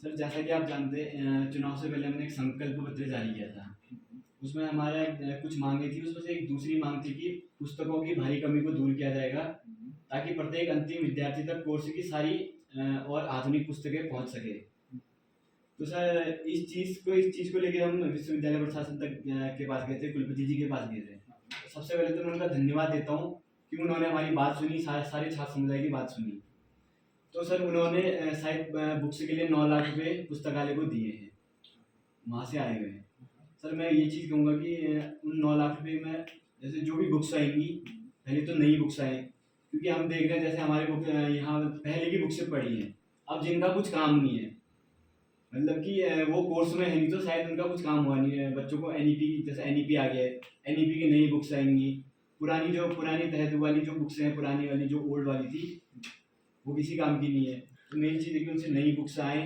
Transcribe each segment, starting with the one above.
Sir जैसा कि आप जानते हैं चुनाव से पहले हमने एक संकल्प पत्र जारी किया था। उसमें हमारा कुछ मांगे थी, उसमें से एक दूसरी मांग थी कि पुस्तकों की भारी कमी को दूर किया जाएगा ताकि प्रत्येक अंतिम विद्यार्थी तक कोर्स की सारी और आधुनिक पुस्तकें पहुंच सके। तो सर इस चीज़ को लेकर हम विश्वविद्यालय प्रशासन तक के पास गए थे, कुलपति जी के पास गए थे। तो सबसे पहले तो मैं उनका धन्यवाद देता हूँ कि उन्होंने हमारी बात सुनी, सारे छात्र समुदाय की बात सुनी। तो सर उन्होंने शायद बुक्स के लिए 9 लाख रुपए पुस्तकालय को दिए हैं, वहाँ से आए हुए हैं। सर मैं ये चीज़ कहूँगा कि उन 9 लाख रुपए में जैसे जो भी बुक्स आएंगी, पहले तो नई बुक्स आए, क्योंकि हम देख रहे हैं जैसे हमारे बुक यहाँ पहले की बुक्स पढ़ी हैं, अब जिनका कुछ काम नहीं है, मतलब कि वो कोर्स में है नहीं, तो शायद उनका कुछ काम हुआ नहीं है। बच्चों को एनईपी, जैसे एनईपी आ गया है, एनईपी की नई बुक्स आएंगी। पुरानी तहत वाली जो बुक्स हैं, पुरानी वाली जो ओल्ड वाली थी, वो किसी काम की नहीं है। तो मेन चीज़ है कि उनसे नई बुक्स आएँ,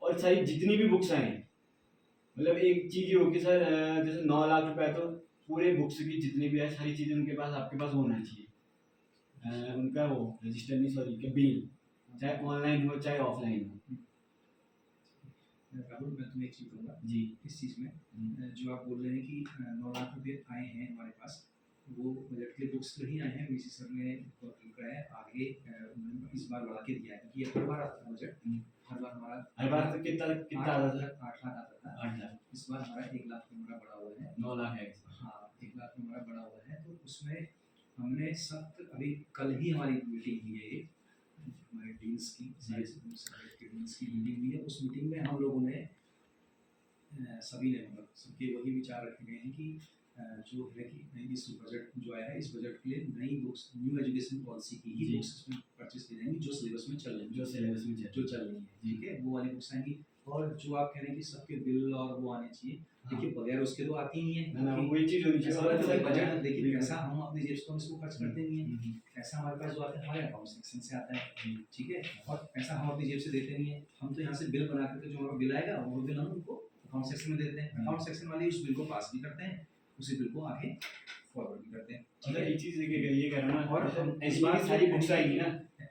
और सारी जितनी भी बुक्स आएँ, मतलब एक चीज़ ये हो कि सर जैसे 9 लाख रुपए तो पूरे बुक्स की जितनी भी है सारी चीज़ें उनके पास, आपके पास होना चाहिए। उनका वो रजिस्टर नहीं, सॉरी, के बिल, चाहे ऑनलाइन हो चाहे ऑफलाइन हो। राहुल, मैं तुम्हें एक चीज़ कहूँगा जी। इस चीज़ में जो आप बोल रहे हैं कि 9 लाख रुपये आए हैं हमारे पास, वो बजट के लिए बुक्स नहीं आए हैं। वीसी सर ने बहुत कराया, आगे उन्होंने इस बार बढ़ा के दिया है, क्योंकि हर बार आता था बजट, हर बार तो कितना आता था? 8 लाख आता था। 8 लाख। इस बार हमारा 1 लाख हमारा बढ़ा हुआ है, 9 लाख है। हाँ 1 लाख हमारा बढ़ा हुआ है। तो उसमें हमने सख्त, अभी कल ही हमारी मीटिंग हुई है, हमारे डीन्स की, सारे सब्जेक्ट के डीन्स की मीटिंग हुई है। उस मीटिंग में हम लोगों ने सभी ने, मतलब सबके वही विचार रखे गए हैं कि जो है कि इस बजट जो आया है, इस बजट के लिए नई बुक्स, न्यू एजुकेशन पॉलिसी की ही बुक्स इसमें परचेस की जाएंगी, जो सिलेबस में चल रही है, जो चल रही है, ठीक है, वो वाली बुक्स आएंगी। और जो आप कह रहे हैं कि सबके बिल और वो आने चाहिए, देखिए बगैर उसके तो आती नहीं है, वही चीज़ होनी चाहिए। बजट देखिए, पैसा हम अपनी जेब से इसको खर्च करते नहीं है, पैसा हमारे पास जो आता है हमारे अकाउंट सेक्शन से आता है, ठीक है, और पैसा हम अपनी जेब से देते नहीं है। हम तो यहाँ से बिल बना करके जो हमारा बिल आएगा वो बिल हम उनको अकाउंट सेक्शन में देते हैं, अकाउंट सेक्शन वाले उस बिल को पास भी करते हैं, उसी बिल को आगे फॉरवर्ड भी करते हैं। अच्छा, एक चीज़ ये कह रहा हूँ, और हम इस बार सारी बुक्स आएंगी ना,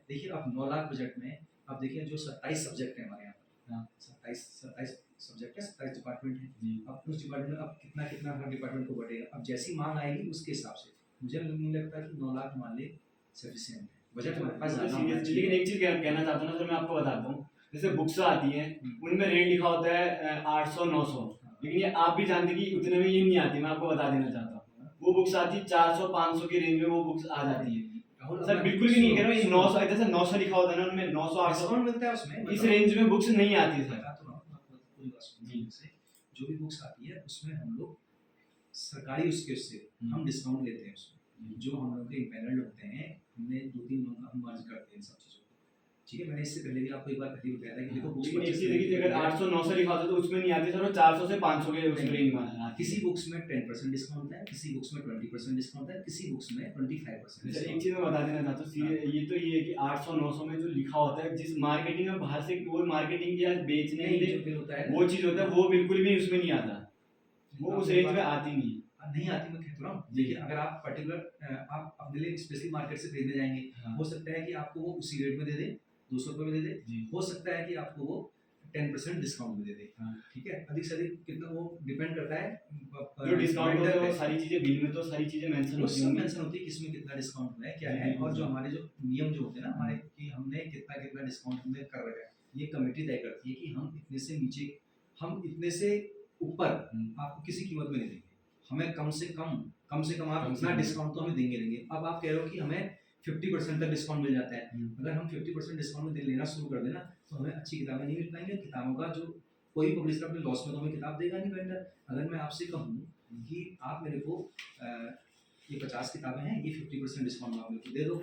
देखिए अब 9 लाख बजट में आप देखिए जो 27 सब्जेक्ट है हमारे यहाँ पर, 27 सब्जेक्ट है, 27 डिपार्टमेंट है। अब उस डिपार्टमेंट में अब कितना हर डिपार्टमेंट को बढ़ेगा, अब जैसी मांग आएगी उसके हिसाब से मुझे नहीं लगता कि 9 लाख हमारे लिए सफिशिएंट है, बजट हमारे पास ज़्यादा होना चाहिए। लेकिन एक चीज़ कहना चाहता हूँ ना सर, मैं आपको बताता हूँ, जैसे बुक्स आती हैं उनमें रेट लिखा होता है 800-900, लेकिन ये आप भी जानते कि उतने में ये नहीं आती। मैं आपको बता देना चाहता हूँ, वो बुक्स आती 400-500 की रेंज में वो बुक्स आ जाती है। सर बिल्कुल भी नहीं कह रहा हूँ, 900 जैसे 900 लिखा होता है ना, उनमें 900-800 मिलता है, उसमें इस रेंज में बुक्स नहीं आती सर। जो भी बुक्स आती है उसमें हम लोग सरकारी उससे हम डिस्काउंट लेते हैं उसमें, जो हम लोग के पैनल होते हैं, हमने 2-3 लोगों का हम मर्ज करते हैं सब चीज़ों को, ठीक है। मैंने इससे पहले भी आपको एक बार पहले बताया था कि देखो बुक्स देखिए अगर 800-900 लिखा होता तो उसमें नहीं आती सर, 400 से 500 के उस रेंज में आती है। किसी बुक्स में 10% डिस्काउंट है, किसी बुक्स में 20% डिस्काउंट है, किसी बुक्स में 25%। एक चीज़ मैं बता देना चाहता हूँ, ये है कि 800-900 में जो लिखा होता है, जिस मार्केटिंग में बाहर से वो मार्केटिंग या बेचने के लिए होता है वो चीज़ होता है, वो बिल्कुल भी उसमें नहीं आता, वो उस रेंज में आती नहीं आती। मैं कहता हूँ देखिए, अगर आप पर्टिकुलर आप अपने लिए स्पेशली मार्केट से खरीदने जाएंगे, हो सकता है कि आपको वो उसी रेट में दे दे, 200 रुपये में दे दे, हो सकता है कि आपको वो 10% डिस्काउंट में दे दे, ठीक है। अधिक से अधिक कितना वो डिपेंड करता है, जो डिस्काउंट होता है वो सारी चीज़ें बिल में तो सारी चीज़ें मेंशन होती है किसमें कितना डिस्काउंट है क्या है, और जो हमारे जो नियम जो होते हैं ना हमारे, कि हमने कितना डिस्काउंट में कर रखा है, ये कमेटी तय करती है कि हम इतने से नीचे, हम इतने से ऊपर आपको किसी कीमत में नहीं देंगे, हमें कम से कम आप इतना डिस्काउंट तो हमें देंगे। अब आप कह रहे हो कि हमें 50% तक डिस्काउंट मिल जाता है, अगर हम 50% डिस्काउंट में लेना शुरू कर देना तो हमें अच्छी किताबें नहीं मिल पाएंगी। किताबों का जो कोई पब्लिशर अपने लॉस में तो हमें किताब देगा नहीं वेंडर। अगर मैं आपसे कहूँ कि आप मेरे को ये 50 किताबें हैं, ये 50% डिस्काउंट आप मेरे को दे दो,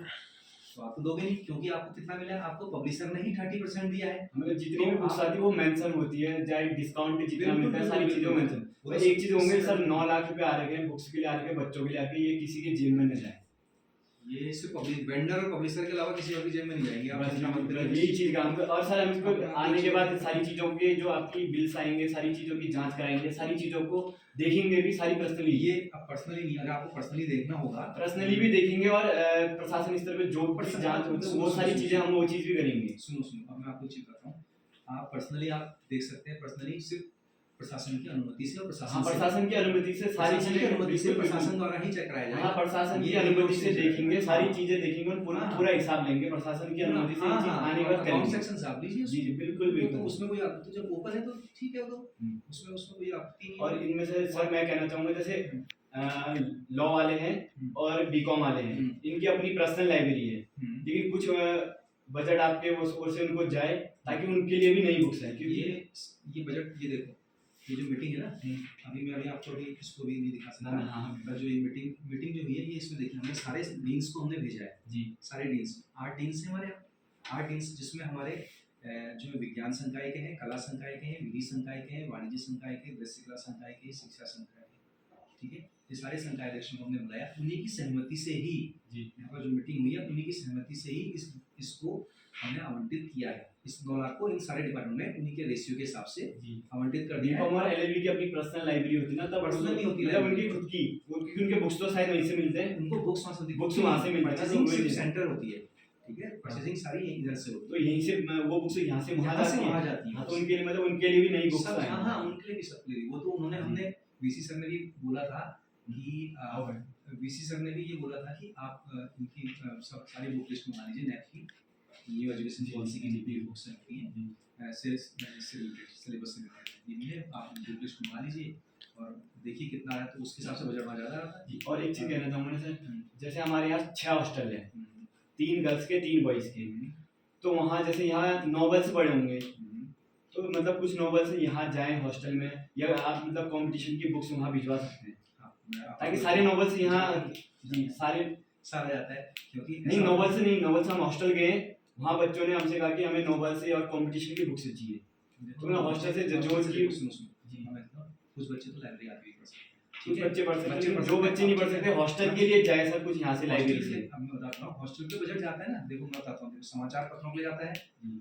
तो आप तो दोगे नहीं, क्योंकि आपको कितना मिला है, आपको पब्लिशर ने ही 30% दिया है। मतलब जितनी भी बुक्स आती है वो मेंशन होती है, चाहे डिस्काउंट जितना मिलता है सारी चीज़ों में मेंशन। और एक चीज़ होंगे सर, 9 लाख रुपए आ रहे हैं बुक्स के लिए, आ रहे हैं बच्चों के लिए, आके ये किसी के जेब में न जाए, ये सिर्फ वेंडर और पब्लिशर के अलावा किसी और की जेब में नहीं जाएंगे। यही चीज़ काम कर, और सर हम इसको आने के बाद सारी चीज़ों के जो आपकी बिल्स आएंगे, सारी चीज़ों की जांच कराएंगे, सारी चीज़ों को देखेंगे भी, सारी पर्सनली, ये अब पर्सनली नहीं, अगर आपको पर्सनली देखना होगा पर्सनली भी देखेंगे, और प्रशासन स्तर पे जो जांच होती है वो सारी चीज़ें हम वो चीज़ भी करेंगे। सुनो अब मैं आपको चीज़ बताता हूँ, आप पर्सनली आप देख सकते हैं, पर्सनली सिर्फ प्रशासन की अनुमति से और हाँ, प्रशासन की अनुमति से सारी प्रशासन की चीजें अनुमति से बिल्कुल प्रशासन बिल्कुल। द्वारा ही चेक कराया जाएगा। हाँ, प्रशासन की ये अनुमति से चीज़ है। देखेंगे, सारी हाँ। चीजें देखेंगे और पूरा हाँ। पूरा हिसाब लेंगे प्रशासन की अनुमति से, ये चीज आने के बाद अकाउंट करेंगे। सेक्शन से आप लीजिए जी जी बिल्कुल तो बिल्कुल। उसमें कोई तो जब ओपन है तो ठीक है, तो हम्म। उसमें उसमें कोई आपत्ति नहीं और है। इनमें से सर मैं कहना चाहूंगा, जैसे लॉ वाले हैं और बीकॉम वाले हैं, इनकी अपनी पर्सनल लाइब्रेरी है, लेकिन कुछ बजट आपके ओर से उनको जाए ताकि उनके लिए भी नई बुक्स है, क्योंकि ये बजट, ये देखो ये जो मीटिंग है ना, अभी आपको अभी इसको भी नहीं दिखा सकता। हाँ, जो ये मीटिंग जो हुई है, ये इसमें देखिए हमने सारे डीन्स को हमने भेजा है जी, सारे डीन्स 8 डीन्स हैं हमारे, 8 डीन्स जिसमें हमारे जो विज्ञान संकाय के हैं, कला संकाय के हैं, विधि संकाय के हैं, वाणिज्य संकाय के, दृश्य कला संकाय के, शिक्षा संकाय के, ठीक है। ये सारे संकाय अध्यक्षों को हमने बुलाया, उन्हीं की सहमति से ही यहाँ पर जो मीटिंग हुई है, उन्हीं की सहमति से ही इसको हमने आवंटित किया है। इस 9 लाख को इन सारे डिपार्टमेंट में उन्हीं के रेशियो के हिसाब से आवंटित कर दिया है। बीकॉम और एलएलबी की अपनी पर्सनल लाइब्रेरी होती है ना, तब पर्सनल नहीं होती, मतलब उनकी खुद की, क्योंकि उनके बुक्स तो शायद वहीं से मिलते हैं, उनको बुक्स वहाँ से बुक्स वहाँ से मिलते हैं, परचेजिंग तो सिर्फ वही- सेंटर होती है, ठीक है, परचेजिंग सारी इधर से होती तो यहीं से वो बुक्स यहाँ से वहाँ यहाँ से जाती वहाँ है। जाती है। हाँ, तो उनके लिए मतलब उनके लिए भी नई है बुक्स सब। आए हैं। हाँ, उनके लिए भी सब ले ली। वो तो उन्होंने, हमने वीसी सर ने भी बोला था कि वीसी सर ने भी ये बोला था कि आप इनकी सब सारी बुक लिस्ट मंगा लीजिए, नेट की न्यू एजुकेशन पॉलिसी की जितनी बुक्स होती हैं सिलेबस से रिलेटेड, ये भी है, आप बुक लिस्ट मंगा लीजिए और देखिए कितना है, तो उसके हिसाब से बजट वहाँ ज़्यादा रहता है। जी, और एक चीज कहना चाहूँगा सर, जैसे हमारे यहाँ 6 हॉस्टल है, 3 गर्ल्स के 3 बॉयज के, तो वहाँ जैसे यहाँ नॉवेल्स पढ़े होंगे, तो मतलब कुछ नॉवेल्स यहाँ जाएं हॉस्टल में, या आप मतलब कंपटीशन की बुक्स वहाँ भिजवा सकते हैं ताकि सारे नॉवेल्स यहाँ, जी सारे सारा जाता है, क्योंकि नहीं नॉवेल्स नहीं, नॉवेल्स हम हॉस्टल गए, वहाँ बच्चों ने हमसे कहा कि हमें नॉवेल से और कंपटीशन की बुक्स चाहिए, तो मैं हॉस्टल से जो की जी हमें तो कुछ बच्चे तो लाइब्रेरी आते ही पढ़ सकते हैं, कुछ बच्चे पढ़ सकते हैं, पढ़ जो सकते बच्चे नहीं पढ़ सकते हॉस्टल के लिए जाए सर कुछ यहाँ से लाइब्रेरी से। अब मैं बताता हूँ हॉस्टल पे बजट जाता है ना, देखो मैं बताता हूँ, समाचार पत्रों के लिए जाता है,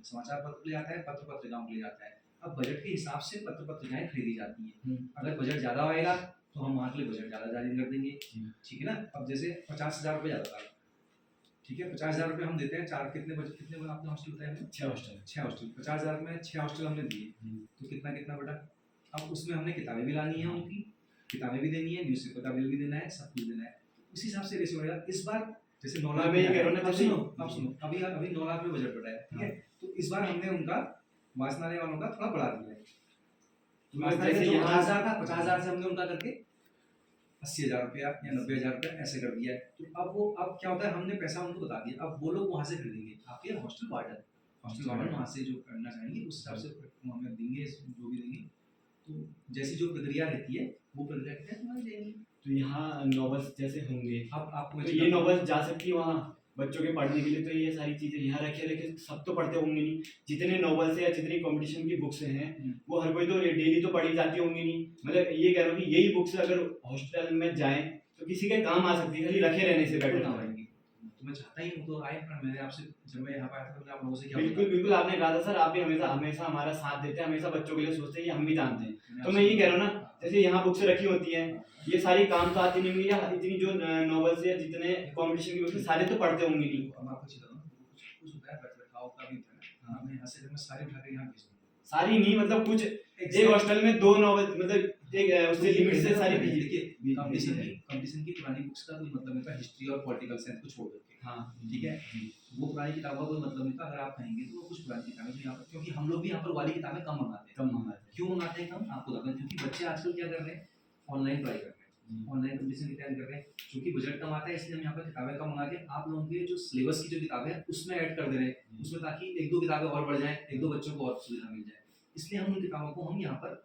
समाचार पत्र के लिए जाता है, पत्र पत्रिकाओं के लिए जाता है। अब बजट के हिसाब से पत्र पत्रिकाएं खरीदी जाती हैं, अगर बजट ज्यादा आएगा तो हम वहाँ के लिए बजट ज्यादा जारी कर देंगे, ठीक है ना। अब जैसे 50,000 रुपये जाता था, ठीक है, 50,000 रुपये हम देते हैं, चार कितने बजट, कितने बड़ा आपने हॉस्टल बताया हमें? 6 हॉस्टल, 6 हॉस्टल, 50,000 में 6 हॉस्टल हमने दिए, तो कितना कितना बेटा। अब उसमें हमने किताबें भी लानी है, उनकी किताबें भी देनी है, न्यूज़पेपर का बिल भी देना है, सब कुछ देना है, उस हिसाब से रेशियो बढ़ेगा। इस बार जैसे 9 लाख मैं ये कह रहा हूँ ना, अब जैसे सुनो अभी 9 लाख में बजट बढ़ा है, ठीक है, तो इस बार हमने उनका वासनालय वालों का थोड़ा बढ़ा दिया है। वासनालय जैसे जो यहाँ 50,000 था, 50,000 से हमने उनका करके 80,000 रुपया या 90,000 रुपया ऐसे कर दिया है। तो अब क्या होता है, हमने पैसा उनको बता दिया, अब वो लोग वहाँ से खरीदेंगे, आपके हॉस्टल वार्डन वहाँ से जो करना चाहेंगे उस हिसाब से वो हमें देंगे, जो भी देंगे, तो जैसी जो प्रक्रिया रहती है वो प्रक्रिया के तहत हमारी जाएंगी। तो यहाँ नॉवेल्स जैसे होंगे, अब आपको तो ये नॉवेल्स जा सकती है वहाँ बच्चों के पढ़ने के लिए, तो ये सारी चीजें यहाँ रखे सब तो पढ़ते होंगे नहीं, जितने नॉवेल्स है या जितनी कंपटीशन की बुक्स हैं वो हर कोई तो डेली तो पढ़ी जाती होंगी नहीं, मतलब ये कह रहा हूँ कि यही बुक्स अगर हॉस्टल में जाएं तो किसी के काम आ सकती है, खाली रखे रहने से बेटर ना आएंगी। तो मैं चाहता ही हूँ तो आए, पर मैंने आपसे जब मैं यहाँ पर आया था तो आप लोगों से क्या बिल्कुल बिल्कुल आपने कहा था सर, आप भी हमेशा हमारा साथ देते हैं, हमेशा बच्चों के लिए सोचते हैं, ये हम भी जानते हैं। तो मैं ये कह रहा हूँ ना, जैसे यहाँ बुक्स रखी होती हैं, ये सारी काम तो आती नहीं होंगी, या इतनी जो नॉवेल्स या जितने कंपटीशन की बुक्स सारे तो पढ़ते होंगे नहीं। अब आपको चला कुछ होता है रखरखाव का भी होता है ना, मैं यहाँ से मैं सारे उठा के यहाँ भेज दूँगा, सारी नहीं, मतलब कुछ एक हॉस्टल में 2 नॉवेल, मतलब एक उससे लिमिट से सारी देखिए कंपटीशन की पुरानी बुक्स का कोई मतलब नहीं था, हिस्ट्री और पॉलिटिकल साइंस को छोड़ करके, हाँ ठीक है, वो पुरानी किताबों का कोई मतलब नहीं था। अगर आप कहेंगे तो वो कुछ पुरानी किताबें जो यहाँ पर, क्योंकि हम लोग भी यहाँ पर वाली किताबें कम मंगाते हैं, कम मंगाते हैं। क्यों मंगाते हैं कम, आपको बताते हैं, क्योंकि बच्चे आजकल क्या कर रहे हैं, ऑनलाइन पढ़ाई कर रहे हैं, ऑनलाइन कंपटीशन की तैयारी कर रहे हैं, क्योंकि बजट कम आता है, इसलिए हम यहाँ पर किताबें कम मंगा के आप लोगों के जो सिलेबस की जो किताबें हैं उसमें ऐड कर दे रहे हैं, उसमें ताकि 1-2 किताबें और बढ़ जाएं, 1-2 बच्चों को और सुविधा मिल जाए, इसलिए हम उन किताबों को हम यहाँ पर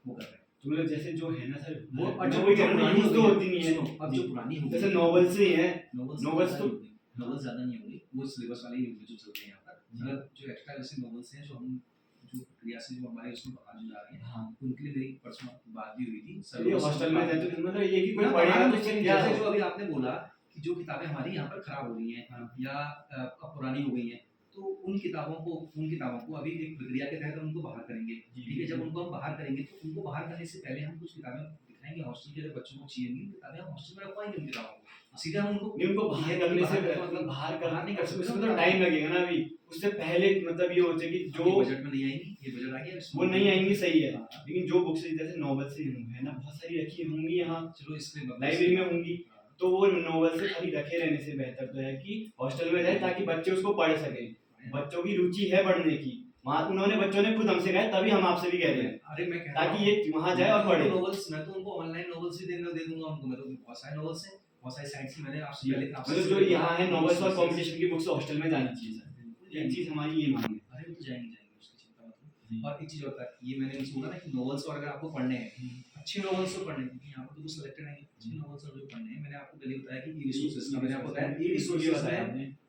वो कर रहे हैं। तो मतलब जैसे जो है ना सर, वो जो वही कह रहा हूँ, यूज तो होती नहीं है, अब जो पुरानी होगी, जैसे नॉवेल्स ही हैं, नॉवेल्स ज़्यादा नहीं होंगी, वो सिलेबस वाले ही होंगे जो चलते हैं यहाँ पर, मतलब जो एक्स्ट्रा जैसे नॉवेल्स हैं जो हम जो प्रक्रिया से जो हमारे उसमें आज जा रहे हैं, हाँ उनके लिए मेरी परसों बात भी हुई थी ये हॉस्टल में जाए तो मतलब ये कि कोई मैं पढ़ेगा तो जैसे क्या जो अभी आपने बोला कि जो किताबें हमारी यहाँ पर खराब हो गई हैं या अब पुरानी हो गई हैं, तो उन किताबों को अभी एक प्रक्रिया के तहत उनको बाहर करेंगे, ठीक है। जब उनको हम बाहर करेंगे तो उनको बाहर करने से पहले हम कुछ किताबें दिखाएंगे हॉस्टल के जो बच्चों को चाहिए किताबें, हम हॉस्टल में रखवाएंगे उन किताबों को, सीधा हम उनको बाहर करने से मतलब बाहर करना नहीं कर सकते, उसमें तो टाइम लगेगा ना, अभी उससे पहले मतलब ये होता है कि जो बजट में नहीं आएंगी, ये बजट आ गया वो नहीं आएंगी, सही है, लेकिन जो बुक्स जैसे नॉवेल्स है ना बहुत सारी रखी होंगी यहाँ चलो इसमें लाइब्रेरी में होंगी, तो वो नॉवेल से खाली रखे रहने से बेहतर तो है कि हॉस्टल में जाए ताकि बच्चे उसको पढ़ सके। बच्चों की रुचि है पढ़ने की, वहाँ उन्होंने बच्चों ने खुद हमसे कहा तभी हम आपसे भी कह रहे हैं अरे मैं कह रहा ताकि हूँ, ये वहाँ जाए और पढ़े। नॉवेल्स मैं तो उनको ऑनलाइन नॉवेल्स ही दे दूंगा उनको, मैं तो बहुत सारे नॉवेल्स हैं, बहुत सारी साइट्स से मैंने आपसे पहले मतलब जो यहाँ है नॉवेल्स और कॉम्पिटिशन की बुक्स हॉस्टल में जानी चाहिए सर, एक चीज हमारी ये मांग है। अरे वो तो जाएंगे उसकी चिंता मत करो। और एक चीज होता है, ये मैंने इनसे बोला ना कि नॉवेल्स और अगर आपको पढ़ने हैं अच्छे नॉवेल्स तो पढ़ने हैं, यहाँ पर तो कुछ सिलेक्टेड है अच्छे नॉवेल्स और जो पढ़ने हैं, मैंने आपको पहले बताया कि ई रिसोर्सेज का मैंने आपको बताया, ई रिसोर्सेज है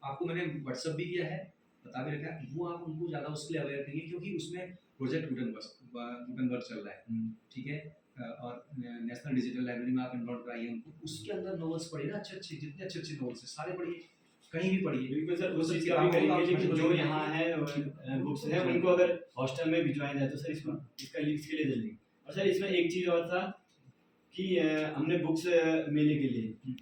आपको मैंने व्हाट्सएप भी किया है, बता भी रखा है, वो आप उनको ज़्यादा उसके लिए अवेयर करिए क्योंकि उसमें प्रोजेक्ट गुटनबर्ग चल रहा है, ठीक है, और नेशनल डिजिटल लाइब्रेरी में आप इनरोल कराइए उनको, उसके अंदर नॉवेल्स पढ़िए ना, अच्छे जितने अच्छे नॉवेल्स हैं सारे पढ़िए, कहीं भी पढ़िए। बिल्कुल सर, उस चीज का भी करेंगे, लेकिन जो यहाँ है बुक्स है उनको अगर हॉस्टल में भिजवाया जाए तो सर इसको इसका लिंक इसके लिए जल्दी। और सर इसमें एक चीज और था कि हमने बुक्स मेले के लिए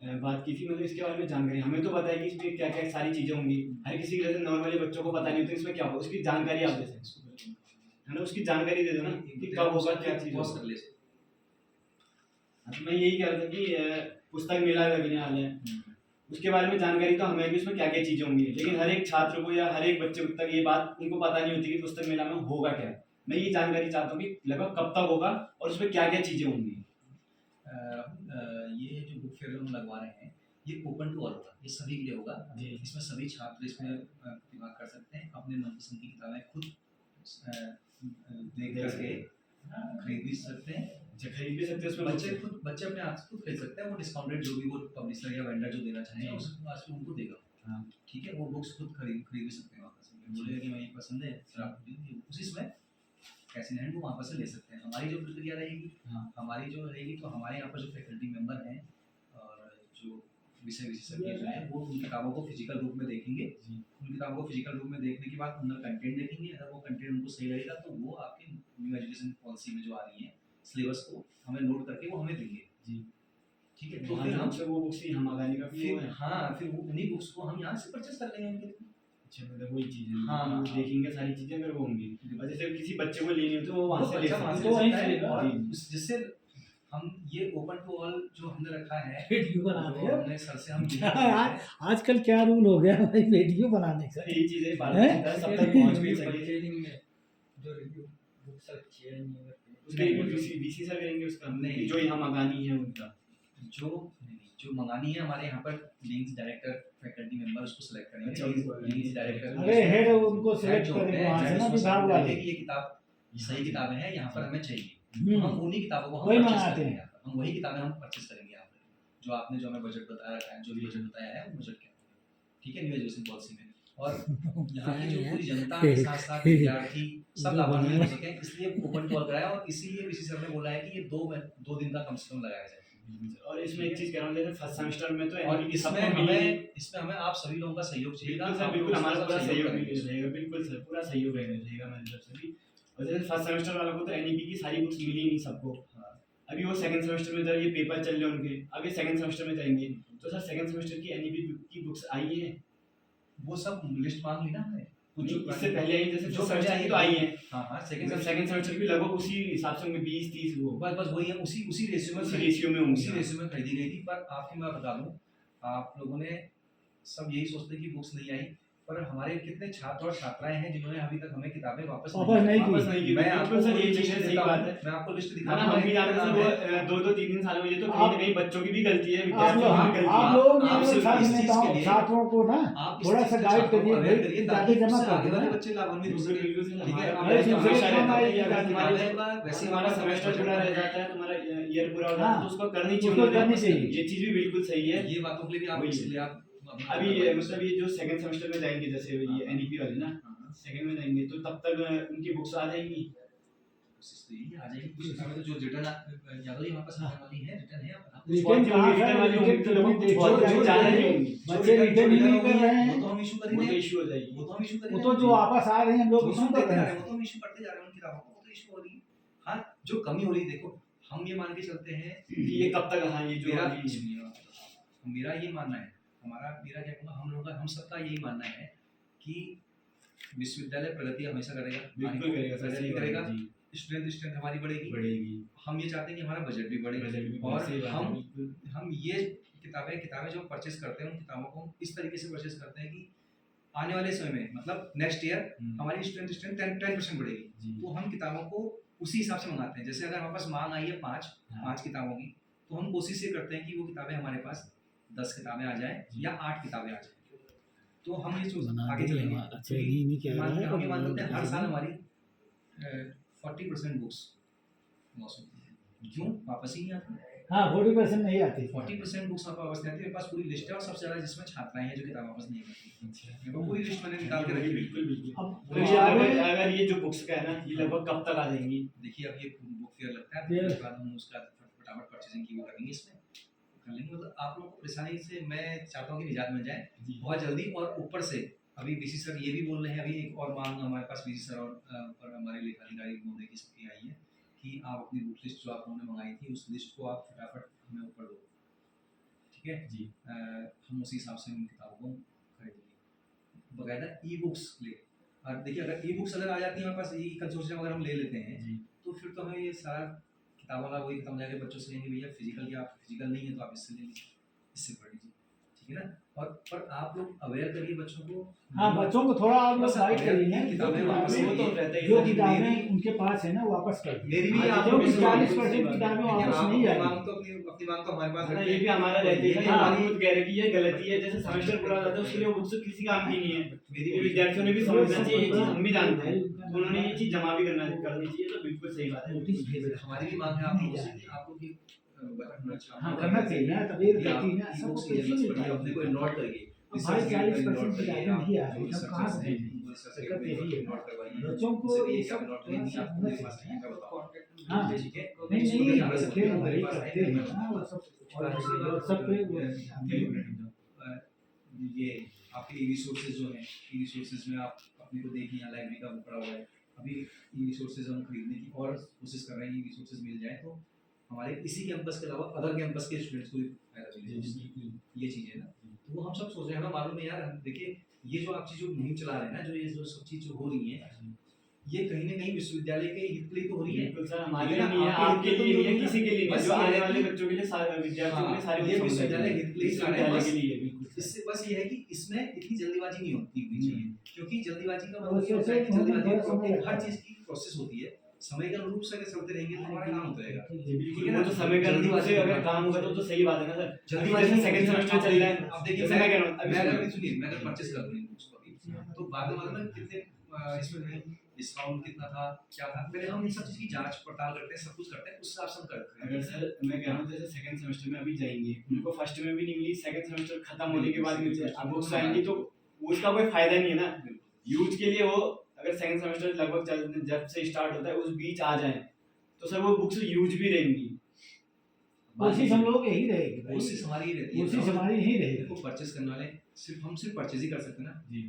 बात की थी, मतलब इसके बारे में जानकारी हमें तो पता है कि इसमें क्या क्या सारी चीजें होंगी, हर किसी के जैसे नॉर्मली बच्चों को पता नहीं होता इसमें क्या होगा, उसकी जानकारी आप दे सकते है ना, उसकी जानकारी दे दो ना कि कब होगा क्या चीज होगा। मैं यही कह रहा था कि पुस्तक मेला लगने वाले हैं, उसके बारे में जानकारी तो हमें भी उसमें क्या क्या चीजें होंगी, लेकिन हर एक छात्र को या हर एक बच्चे तक ये बात उनको पता नहीं होती कि पुस्तक मेला में होगा क्या। मैं ये जानकारी चाहता हूँ कि लगभग कब तक होगा और उसमें क्या क्या चीजें होंगी। ये जो बुक फेयर हम लगवा रहे हैं ये ओपन टू ऑल होगा, ये सभी के लिए होगा, इसमें सभी छात्र इसमें प्रतिभाग कर सकते हैं, अपने मनपसंद की किताबें खुद देख करके खरीद भी सकते हैं, खरीद भी सकते हैं उसमें बच्चे अपने हाथ से खुद खरीद सकते हैं, वो डिस्काउंटेड जो भी वो पब्लिशर या वेंडर जो देना चाहें उसको उनको देगा, ठीक है, वो बुक्स खुद खरीद भी सकते हैं, वापस बोलेगा कि मैं ये पसंद है सर आप उसी समय कैसे हैंड वो वहाँ से ले सकते हैं। हमारी जो प्रक्रिया रहेगी, हमारी जो रहेगी, तो हमारे यहाँ पर जो फैकल्टी मेंबर हैं और जो विषय विशेषज्ञ जो हैं वो उन किताबों को फिजिकल रूप में देखेंगे, उन किताबों को फिजिकल रूप में देखने के बाद उनका कंटेंट देखेंगे, अगर वो कंटेंट उनको सही लगेगा तो वो आपके न्यू एजुकेशन पॉलिसी में जो आ रही है सिलेबस को हमें नोट करके वो हमें देंगे, ठीक है, तो फिर हमसे वो बुक्स ही हम मंगाने का फिर फिर उन्हीं बुक्स को हम यहाँ से परचेस कर लेंगे। अच्छा, मतलब वही चीज़ है, देखेंगे सारी चीज़ें अगर वो होंगी, और जैसे किसी बच्चे को लेनी हो तो वो वहाँ से ले सकता है, जिससे हम ये ओपन टू ऑल जो हमने रखा है वीडियो बनाने का, हमने सर से हम आजकल क्या रूल हो गया भाई वीडियो बनाने का, सर यही चीज़ है बात सब तक पहुँच भी सके, जो रिव्यू बुक्स अच्छी है नहीं है उसके लिए बीसी सर करेंगे उसका, हमने जो यहाँ मंगानी है उनका जो मंगानी है हमारे यहाँ पर लीड्स डायरेक्टर फैकल्टी मेंबर उसको सिलेक्ट करेंगे, अच्छा, लीड्स डायरेक्टर अरे हेड उनको सिलेक्ट करेंगे वहाँ से ना विभाग वाले कि ये किताब सही किताबें हैं यहाँ पर हमें चाहिए, हम उन्हीं किताबों को वही हम परचेस मंगाते करेंगे, हैं, हम वही किताबें हम परचेस करेंगे यहाँ पर, जो आपने जो हमें बजट बताया रखा है, जो भी बजट बताया है वो बजट क्या है, ठीक है, न्यू एजुकेशन पॉलिसी में, और यहाँ की जो पूरी जनता के साथ साथ विद्यार्थी सब लाभान्वित हो सके, इसलिए ओपन कॉल कराया, और इसीलिए विशेष सर ने बोला है कि ये 2 दिन का कम से कम लगाया जाए। और इसमें एक चीज कह रहा हूँ, जैसे फर्स्ट सेमेस्टर में तो और इसमें हमें आप सभी लोगों का सहयोग चाहिए, बिल्कुल हमारा पूरा सहयोग रहेगा, बिल्कुल सर पूरा सहयोग रहेगा मेरी तरफ से भी। और जैसे फर्स्ट सेमेस्टर वालों को तो एनईपी की सारी बुक्स मिली नहीं सबको, अभी वो सेकंड सेमेस्टर में जब ये पेपर चल रहे हैं उनके, आगे सेकंड सेमेस्टर में जाएंगे, तो सर सेकंड सेमेस्टर की एनईपी की बुक्स आई है, वो सब लिस्ट मांग ली ना हमने, इससे पहले आई, जैसे जो सेमेस्टर की तो आई है, सेकंड सेमेस्टर की लगभग उसी हिसाब से होंगे 20-30 वो, बस वही है, उसी रेशियो में होंगे, उसी रेशियो में खरीदी गई थी। पर आपको मैं बता दूं, आप लोगों ने सब यही सोचते कि बुक्स नहीं आई, पर हमारे कितने छात्र और छात्राएं हैं जिन्होंने अभी तक हमें किताबें वापस नहीं की। मैं आपको सर ये चीज़ सही बात है, मैं आपको लिस्ट दिखाऊंगा, हम भी जानते हैं वो 2-3 सालों में ये तो कहीं ना कहीं बच्चों की भी गलती है, आप लोग छात्रों को ना थोड़ा सा गाइड करिए, ताकि जमा आगे वाले बच्चे लाभान्वित हो सके, ठीक है, वैसे हमारा सेमेस्टर पूरा रह जाता है, तुम्हारा ईयर पूरा हो जाता है तो उसको करनी चाहिए, ये चीज भी बिल्कुल सही है। ये बातों के लिए भी आप इसलिए आप अभी मतलब ये जो सेकंड सेमेस्टर में जाएंगे, जैसे ये एनईपी वाले ना सेकंड में जाएंगे, तो तब तक उनकी बुक्स आ जाएंगी, आ जाएगी कुछ समय, तो जो रिटर्न यादव जी हमारे पास वाली है, रिटर्न है रिटर्न वाली होंगी तो लोग देखो ज्यादा नहीं होंगी, बच्चे रिटर्न ही नहीं कर रहे हैं, वो तो हम इशू करेंगे, वो तो इशू हो जाएगी, वो तो हम इशू करेंगे, वो तो जो वापस आ रहे हैं हम लोग इशू कर रहे हैं, वो तो हम इशू करते जा रहे हैं उन किताबों को, वो तो इशू हो रही है। हाँ, जो कमी हो रही है, देखो हम ये मान के चलते हैं कि ये कब तक, हाँ ये जो मेरा ये मानना है, मेरा क्या कहूँगा, हम लोगों का हम सबका यही मानना है कि विश्वविद्यालय प्रगति हमेशा करेगा, बिल्कुल करेगा सर, प्रगति सही बात है, करेगा, जी। स्ट्रेंथ हमारी बढ़ेगी। बढ़ेगी। हम ये चाहते हैं कि हमारा बजट भी बढ़े, बजट भी और सही बात है, हम बिल्कुल। हम ये किताबें जो परचेस करते हैं उन किताबों को हम इस तरीके से परचेस करते हैं कि आने वाले समय में मतलब नेक्स्ट ईयर हमारी स्ट्रेंथ 10% बढ़ेगी, जी। तो हम किताबों को उसी हिसाब से मंगाते हैं। जैसे अगर हमारे पास मांग आई है 5 किताबों की, तो हम कोशिश ये करते हैं कि वो किताबें हमारे पास 10 किताबें आ जाएं जी। या 8 किताबें आ जाएं, तो हम ये बना आगे दिए चलेंगे। हमारा, अच्छा, नहीं कह रहा है, हम ये मान लेते हैं हर तो साल हमारी 40% बुक्स लॉस होती है। क्यों? वापस ही नहीं आती। हाँ 40% नहीं आती। 40% बुक्स आप वापस नहीं आती। मेरे पास पूरी लिस्ट है, और सबसे ज़्यादा जिसमें छात्राएं हैं जो किताब वापस नहीं करती। अच्छा। मेरे को पूरी लिस्ट मैंने निकाल के रखी। बिल्कुल बिल्कुल। अब तो ये अगर ये जो बुक्स का है ना, ये लगभग कब तक आ जाएंगी? देखिए अब ये बुक फेयर लगता है, फेयर। उसके बाद हम उसका फटाफट परचेजिंग की वो करेंगे, इसमें कर लेंगे। मतलब आप लोगों को परेशानी से मैं चाहता हूँ कि निजात मिल जाए जी। बहुत जल्दी। और ऊपर से अभी बीसी सर ये भी बोल रहे हैं, अभी एक और मांग हमारे पास बीसी सर और हमारे लेखाधिकारी महोदय की सबकी आई है कि आप अपनी बुक लिस्ट जो आप लोगों ने मंगाई थी उस लिस्ट को आप फटाफट हमें ऊपर दो, ठीक है जी। हम उसी हिसाब से उन किताबों को खरीदेंगे, बकायदा ई बुक्स ले। और देखिए अगर ई बुक्स अगर आ जाती है हमारे पास, ई कंसोर्शियम अगर हम ले लेते हैं जी। तो फिर तो हमें ये सारा किताब वाला वही खत्म हो जाएगा। बच्चों से कहेंगे भैया फिजिकल की आप फिजिकल नहीं है तो आप इससे ले लीजिए, इससे पढ़ लीजिए, ठीक है ना। और पर आप लोग अवेयर करिए बच्चों को। हाँ बच्चों को थोड़ा आप लोग बस गाइड करिए ना, किताबें वापस वो तो रहता ही जो है। किताबें उनके पास है ना वापस कर दीजिए। मेरी भी आप जो लोगों कि से 40% किताबें देखिए, वापस आप नहीं अपनी आएगी। मांग तो अपनी मांग तो हमारे पास हाँ, रखते ये हैं। भी हमारा रहता है कि हाँ, हमारी खुद कह रहे कि ये गलती है, जैसे सेमेस्टर पूरा हो जाता है उसके लिए वो बुक्स किसी काम की नहीं है। मेरी ये विद्यार्थियों ने भी समझना चाहिए, ये चीज हम भी जानते हैं, तो उन्होंने ये चीज जमा भी करनी चाहिए, तो बिल्कुल सही बात है। हमारी भी मांग है आप लोगों से कि आप लोग की हाँ करना चाहिए ना, तभी कि आप रहती है ना, ई सबको बुक्स की कैसे जरूरत मिल पड़ी है, अपने को नोट करिए। अब भाई 40% किताबें नहीं आ रही, तब कहाँ से दिक्कत यही है ना। बच्चों को ये सब थोड़ा सा होना चाहिए ना। हाँ ठीक है, नहीं नहीं करते हैं भाई, करते हैं ना वो सब, और सब पे वो ये आपके ई रिसोर्सेज जो हैं, ई रिसोर्सेज में आप अपने को देखिए, यहाँ लाइब्रेरी का बुक पड़ा हुआ है। अभी ई रिसोर्सेज हम खरीदने की और कोशिश कर रहे हैं, ई रिसोर्सेज मिल जाए तो हमारे इसी कैंपस के अलावा अदर कैंपस के स्टूडेंट्स को भी फायदा मिले। ये चीज़ है ना, तो वो हम सब सोच रहे हैं, हमें मालूम है यार। देखिए ये जो आप चीज़ जो मुहिम चला रहे हैं ना, जो ये जो सब चीज़ जो हो रही है, ये कहीं ना कहीं विश्वविद्यालय के हित के लिए तो हो रही है। बिल्कुल सर, हमारे ठीक लिए है ना, नहीं है, आपके लिए नहीं है, किसी के लिए नहीं है, बस जो ये आने है वाले कि- बच्चों के लिए, सारे विद्यार्थियों के लिए, सारे ये विश्वविद्यालय हित के लिए चला रहे हैं, विश्वविद्यालय बस के लिए बिल्कुल सर। इससे बस ये है कि इसमें इतनी जल्दीबाजी नहीं होती चाहिए, क्योंकि जल्दीबाजी का और मतलब ये होता है कि उससे जल्दीबाजी थोड़ा समय में लगता हर है। चीज़ की प्रोसेस होती है। समय के अनुरूप से अगर चलते रहेंगे तो हमारा काम होता रहेगा। ठीक है ना, तो समय का अनुरूप से अगर काम होगा तो सही बात है ना सर। जल्दीबाजी जैसे सेकंड सेमेस्टर चल रहा है, अब देखिए जैसे मैं कह रहा हूँ, मैं अगर सुनिए, मैं अगर परचेस कर दूँ बुक्स को अभी, तो बाद में मतलब ना कितने इसमें डिस्काउंट कितना था, क्या था, पहले हम इन सब चीज़ की जांच पड़ताल करते हैं, सब कुछ करते हैं, उस हिसाब से हम करते हैं। अगर सर मैं कह रहा हूँ जैसे सेकंड सेमेस्टर में अभी जाएंगे, उनको फर्स्ट में भी नहीं मिली, सेकंड सेमेस्टर खत्म होने के बाद मिलती है, अब बुक्स आएंगी तो उसका कोई फायदा नहीं है ना यूज के लिए। वो अगर सेकंड सेमेस्टर लगभग जब से स्टार्ट होता है उस बीच आ जाए तो सर वो बुक्स यूज भी रहेंगी। कोशिश हम लोग यही रहेगी भाई, कोशिश हमारी ये रहती है, कोशिश हमारी यही रहेगी। देखो परचेस करने वाले हम सिर्फ परचेज ही कर सकते हैं ना। जी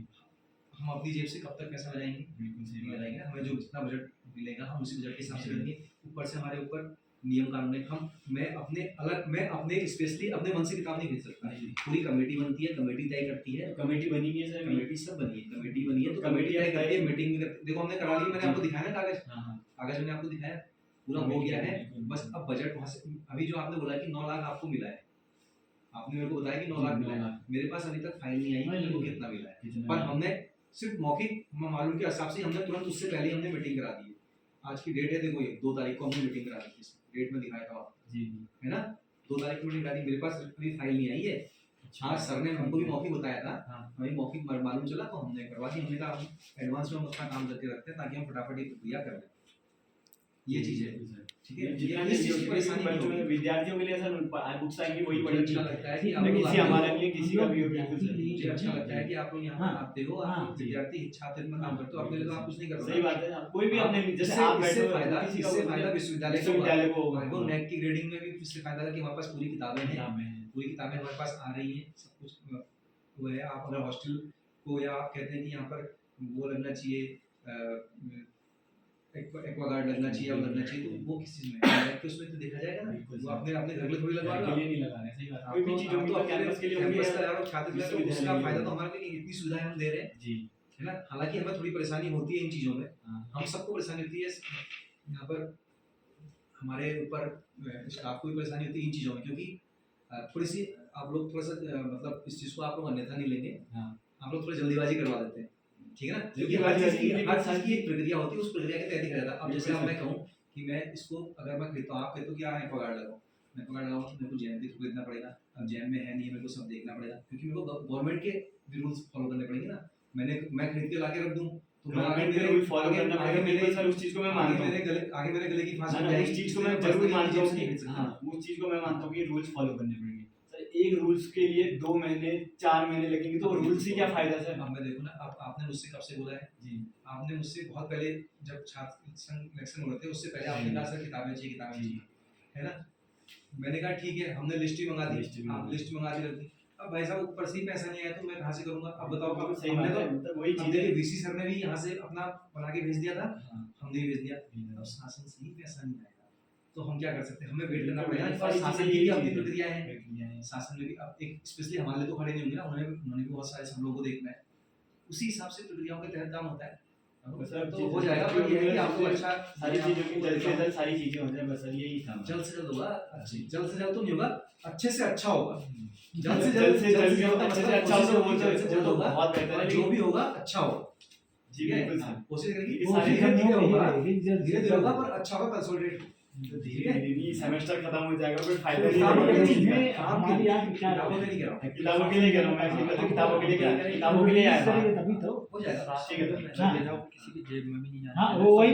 हम अपनी जेब से कब तक पैसा लगाएंगे, बिल्कुल सही नहीं बात लगाएंगे ना। हमें जो जितना बजट मिलेगा हम उसी बजट के हिसाब से करेंगे। ऊपर से हमारे ऊपर नियम कानून है, मैं अपने स्पेशली अपने मन से किताब नहीं खरीद सकता। पूरी कमेटी बनती है, कमेटी तय करती है, कमेटी बनी हुई है सर। कमेटी सब बनी है, कमेटी बनी है तो कमेटी कमेटी तय तय करती है, मीटिंग भी करती है। देखो हमने करा ली, मैंने आपको दिखाया ना कागज, हाँ हाँ कागज मैंने आपको दिखाया, पूरा हो गया है। बस अब बजट वहाँ से, अभी जो आपने बोला कि 9 लाख आपको मिला है, आपने मेरे को बताया कि 9 लाख मिला है, मेरे पास अभी तक फाइल नहीं आई कि मेरे को कितना मिला है। पर हमने सिर्फ मौखिक मालूम के हिसाब से हमने तुरंत उससे पहले हमने मीटिंग करा दी है। आज की डेट है, देखो ये 2 तारीख को हमने मीटिंग करा दी, डेट में दिखाया था आपको, जी है ना। 2 तारीख को मीटिंग करा दी, मेरे पास अभी फाइल नहीं आई है। हाँ सर ने हमको भी मौखिक बताया था, हाँ हमें मौखिक मालूम चला तो हमने करवा दी। हमने कहा हम एडवांस में हम अपना काम करके रखते हैं ताकि हम फटाफट ये प्रक्रिया कर लें। ये चीज़ है, ठीक है। जितना इस चीज़ की परेशानी नहीं बच्चों होगी। विद्यार्थियों के लिए सर बुक्स आएंगी वही मुझे पढ़ेंगी। अच्छा लगता है कि आप लेकिन लोग किसी आते हो, हमारा नहीं है, किसी का भी हो, बिल्कुल सर। मुझे अच्छा लगता है कि आप लोग यहाँ पर हाँ, आते हो, हाँ, आप विद्यार्थी छात्र में काम करते हो, अपने लिए तो आप कुछ नहीं कर सही बात है, कोई भी अपने जैसे इससे आप बैठे इससे हो, फायदा किसी का इससे वो फायदा विश्वविद्यालय को विश्वविद्यालय को होगा। होगा। वो नेट की ग्रेडिंग में भी इससे फायदा है कि हमारे पास पूरी किताबें हैं, किताबें हैं। पूरी किताबें हमारे पास आ रही हैं, सब कुछ वो है। आप अगर हॉस्टल को, या आप कहते हैं कि यहाँ पर वो लगना चाहिए, एक्वागार्ड लगना चाहिए, और लगना चाहिए, तो वो किस चीज़ में है कि उसमें तो देखा जाएगा ना। बिल्कुल वो सर। अपने अपने घर के लिए थोड़ी लगवा के रहा लिए नहीं लगा रहे, सही बात है। आप कोई भी तो चीज आप होगी तो तो अपने कैंपस के लिए होगी कैंपस या का यार छात्र के लिए, तो विश्वविद्यालय उसका के लिए फायदा होगी। तो हमारे लिए इतनी सुविधाएं हम दे रहे हैं, जी है ना। हालांकि हमें थोड़ी परेशानी होती है इन चीज़ों में, हाँ, हम सबको परेशानी होती है यहाँ पर, हमारे ऊपर स्टाफ को भी परेशानी होती है इन चीज़ों में, क्योंकि थोड़ी सी आप लोग थोड़ा सा मतलब इस चीज़ को आप लोग अन्यथा नहीं लेंगे, हाँ। आप लोग थोड़ी जल्दीबाजी करवा देते हैं, ठीक है ना, क्योंकि जल्दीबाजी हर चीज़ होती है, की एक प्रक्रिया होती है, उस प्रक्रिया के तहत ही करा जाता है। अब जैसे अब मैं कहूँ कि मैं इसको अगर मैं खरीदता हूँ, आप कहते हो कि मैं पगार लगाऊँ, मैं पगार लगाऊँ तो मेरे को जैम भी तो खरीदना पड़ेगा, अब जैम में है नहीं, मेरे को सब देखना पड़ेगा, क्योंकि मेरे को गवर्नमेंट के भी रूल्स फॉलो करने पड़ेंगे ना। मैं खरीद के ला के रख दूँ तो मैं आगे गवर्नमेंट के मेरे रूल फॉलो आगे करना आगे पड़ेगा, मेरे बिल्कुल सर, उस चीज़ को मैं मानता हूँ। आगे मेरे गले की फांस ना, लग ना, जाएगी, उस चीज़ को इसलिए मैं पर्सनली जरूर मानता हूँ जेब से नहीं खरीद कि सकता। हाँ, उस चीज़ को मैं मानता हूँ कि रूल्स फॉलो करने पड़ेंगे। सर एक रूल्स के लिए 2 महीने 4 महीने लगेंगे, तो रूल्स ही क्या फायदा सर। अब मैं देखो ना, आपने मुझसे कब से बोला है जी, आपने मुझसे बहुत पहले, जब छात्र संघ इलेक्शन हो रहे थे उससे पहले आपने कहा सर किताबें चाहिए, किताबें चाहिए, है ना। मैंने कहा ठीक है, हमने लिस्ट ही मंगा लिस्ट दी, भी आप मंगा लिस्ट मंगा दी रखी। अब भाई साहब ऊपर से ही पैसा नहीं आया तो मैं कहाँ से करूँगा, अब बताओ बिल्कुल कब सही हमने बात तो है, मतलब वही अब चीज़ देखिए है। वीसी सर ने भी यहाँ से अपना बना के भेज दिया था, हाँ, हमने भी भेज दिया, जी, अब शासन से ही पैसा नहीं आएगा तो हम क्या कर सकते हैं, हमें वेट करना बिल्कुल, पड़ेगा। सारी और शासन चीज़ें की यही भी अपनी चीज़ है। प्रक्रिया है, प्रक्रिया है। शासन में भी अब एक स्पेशली हमारे लिए तो खड़े नहीं होंगे ना, उन्होंने भी बहुत सारे सब लोगों को देखना है, उसी हिसाब से प्रक्रियाओं के तहत काम होता है। बस सर, तो हो जाएगा, पर ये है कि आपको अच्छा सारी चीज़ों की जल्द से जल्द सारी चीज़ें हो जाए, बस सर यही था। जल्द से जल्द होगा, जल्द से जल्द तो नहीं होगा, अच्छे से अच्छा होगा, जल्द से जल्द भी होगा, अच्छे से अच्छा होगा, वो जल्द से जल्द तो होगा, बहुत बेहतर है, जो भी होगा अच्छा होगा, जी बिल्कुल सर। कोशिश करेंगे ये वो सारी धीरे धीरे होगा, धीरे धीरे धीरे होगा पर अच्छा होगा, कंसोलिडेट धीरे धीरे सेमेस्टर खत्म हो जाएगा, कोई फायदा किताबों के नहीं लिए है। नहीं, हमारी याद क्या किताबों के लिए कह रहा हूँ, किताबों के लिए कह रहा हूँ मैं, एक्चुअली मैं तो किताबों के लिए कह रहा हूँ, किताबों के लिए आया था। तभी तो हो जाएगा। ठीक है सर। ले जाओ, किसी की जेब में भी नहीं जाना हाँ वो वही